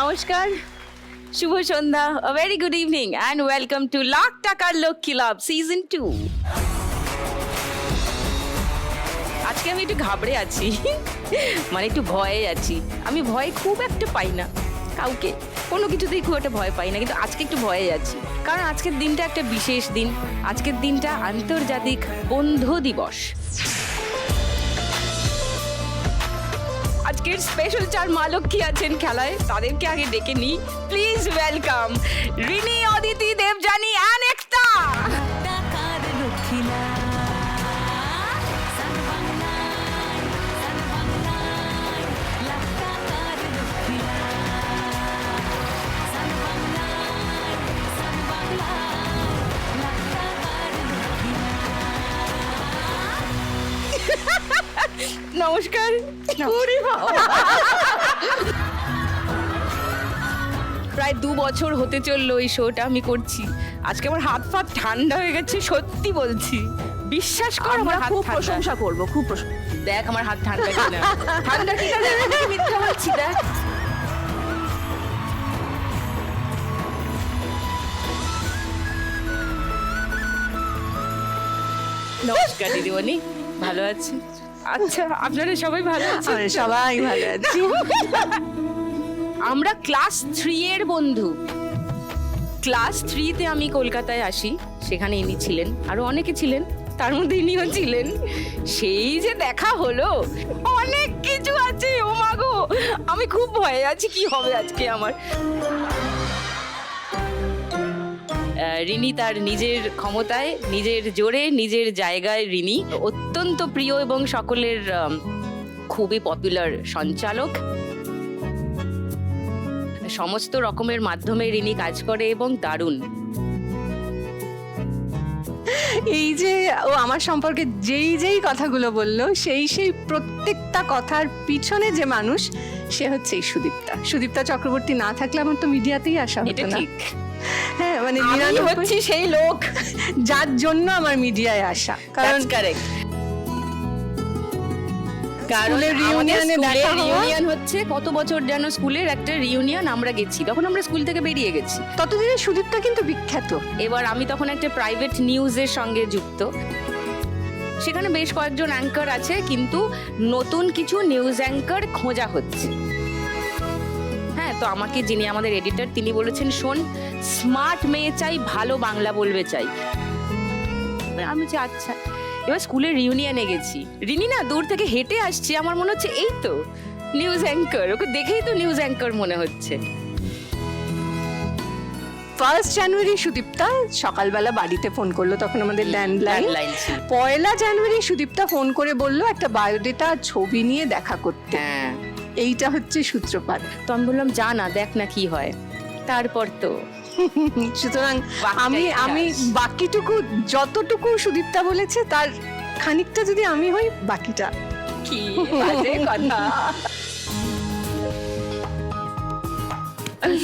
নমস্কার, শুভ সন্ধ্যা, a very good evening and welcome to lakh টাকার লক্ষ্মী লাভ season 2। আজকে আমি একটু ঘাবড়ে আছি, মানে একটু ভয়ে আছি। আমি ভয় খুব একটা পাই না কাউকে, কোনো কিছুতেই খুব একটা ভয় পাই না, কিন্তু আজকে একটু ভয়ে আছি কারণ আজকের দিনটা একটা বিশেষ দিন। আজকের দিনটা আন্তর্জাতিক বন্ধু দিবস। আজকের স্পেশাল চার মা লক্ষ্মী আছেন খেলায়, তাদেরকে আগে ডেকে নিই। Please welcome Rini, Aditi, Debjani and Ekta. নমস্কার। প্রায় 2 বছর হতে চললো এই শোটা আমি করছি। আজকে আমার হাত ফাত ঠান্ডা হয়ে গেছে, সত্যি বলছি, বিশ্বাস কর। আমার হাত খুব প্রশংসা করবো, খুব প্রশংসা। দেখ আমার হাত ঠান্ডা কিনা, ঠান্ডা কিনা, মিথ্যা বলছি। দেখ নমস্কার দিদিমণি, ভালো আছি? আচ্ছা, আপনারা সবাই ভালো আছেন? সবাই ভালো আছি। আমরা ক্লাস 3 এর বন্ধু। ক্লাস 3-তে আমি কলকাতায় আসি, সেখানে ইনি ছিলেন, আরো অনেকে ছিলেন, তার মধ্যে ইনিও ছিলেন। সেই যে দেখা হলো, অনেক কিছু আছে। ও মা গো, আমি খুব ভয়ে আছি কি হবে আজকে আমার। রিনি তার নিজের ক্ষমতায়, নিজের জোরে, নিজের জায়গায় রিনি অত্যন্ত প্রিয় এবং সকলের খুবই পপুলার সঞ্চালক। সমস্ত রকমের মাধ্যমে রিনি কাজ করে এবং দারুণ। এই যে ও আমার সম্পর্কে যেই কথাগুলো বললো, সেই প্রত্যেকটা কথার পিছনে যে মানুষ, সে হচ্ছে এই সুদীপ্তা চক্রবর্তী না থাকলে আমার তো মিডিয়াতেই আসা হতো না। ঠিক, হ্যাঁ, মানে আমি হচ্ছি সেই লোক যার জন্য আমার মিডিয়ায় আসা। কারণ রিউনিয়ন হচ্ছে কত বছর যেন স্কুলের একটা রিউনিয়ন আমরা গেছি, তখন আমরা স্কুল থেকে বেরিয়ে গেছি। ততদিনে সুদীপ্তা কিন্তু বিখ্যাত। এবার আমি তখন একটা প্রাইভেট নিউজের সঙ্গে যুক্ত, সেখানে বেশ কয়েকজন অ্যাঙ্কার আছে, কিন্তু নতুন কিছু নিউজ অ্যাঙ্কার খোঁজা হচ্ছে। হ্যাঁ, তো আমাকে যিনি আমাদের এডিটর, তিনি বলেছেন, শোন, স্মার্ট মেয়ে চাই, ভালো বাংলা বলবে চাই। আমি বলছি আচ্ছা। এবার স্কুলের রিউনিয়নে গেছি, রিনি না দূর থেকে হেঁটে আসছে, আমার মনে হচ্ছে এই তো নিউজ অ্যাঙ্কার, ওকে দেখেই তো নিউজ অ্যাঙ্কার মনে হচ্ছে। 1 জানুয়ারি সুদীপ্তা সকালবেলা বাড়িতে ফোন করলো, তখন আমাদের ল্যান্ডলাইন। 1 জানুয়ারি সুদীপ্তা ফোন করে বললো একটা বায়োডেটা ছবি নিয়ে দেখা করতে। হ্যাঁ, এইটা হচ্ছে সূত্রপাত। তো আমি বললাম যা না, দেখ না কি হয়। তারপর তো সুতরাং আমি বাকিটুকু, যতটুকু সুদীপ্তা বলেছে তার খানিকটা যদি আমি হই, বাকিটা কি বাজে কথা।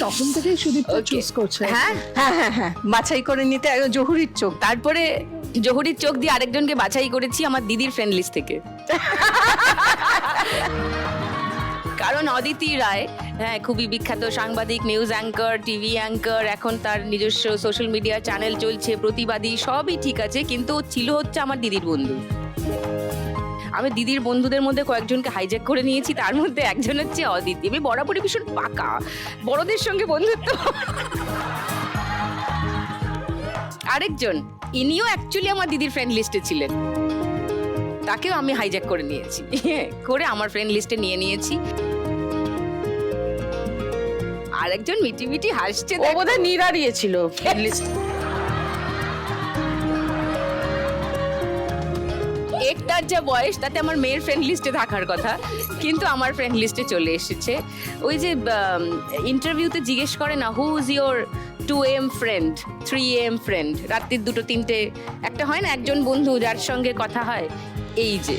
তখন থেকে সুদীপ্তা চুজ করছে। হ্যাঁ হ্যাঁ হ্যাঁ হ্যাঁ, বাছাই করে নিতে জহুরির চোখ। তারপরে জহুরির চোখ দিয়ে আরেকজনকে বাছাই করেছি আমার দিদির ফ্রেন্ড লিস্ট থেকে। কারণ অদিতি রায়, হ্যাঁ, খুবই বিখ্যাত সাংবাদিক, নিউজ অ্যাঙ্কার, টিভি অ্যাঙ্কার, এখন তার নিজস্ব সোশ্যাল মিডিয়া চ্যানেল চলছে, প্রতিবাদী, সবই ঠিক আছে, কিন্তু ও ছিল হচ্ছে আমার দিদির বন্ধু। আমি দিদির বন্ধুদের মধ্যে কয়েকজনকে হাইজ্যাক করে নিয়েছি, তার মধ্যে একজন হচ্ছে অদিতি। আমি বরাবরই ভীষণ পাকা, বড়দের সঙ্গে বন্ধুত্ব। আরেকজন, ইনিও অ্যাকচুয়ালি আমার দিদির ফ্রেন্ড লিস্টে ছিলেন, তাকেও আমি হাইজ্যাক করে নিয়েছি, করে আমার ফ্রেন্ড লিস্টে নিয়ে নিয়েছি। আরেকজন মিটি মিটি হাসছে, ও বোধহয় নিরাড়িয়ে ছিল ফ্রেন্ড লিস্ট। একটার যা বয়স, তাতে আমার মেয়ের ফ্রেন্ড লিস্টে থাকার কথা, কিন্তু আমার ফ্রেন্ড লিস্টে চলে এসেছে। ওই যে ইন্টারভিউতে জিজ্ঞেস করে না, who is your 2am friend, 3am friend, রাত্রির 2-3টে একটা হয় না একজন বন্ধু যার সঙ্গে কথা হয়, এই যে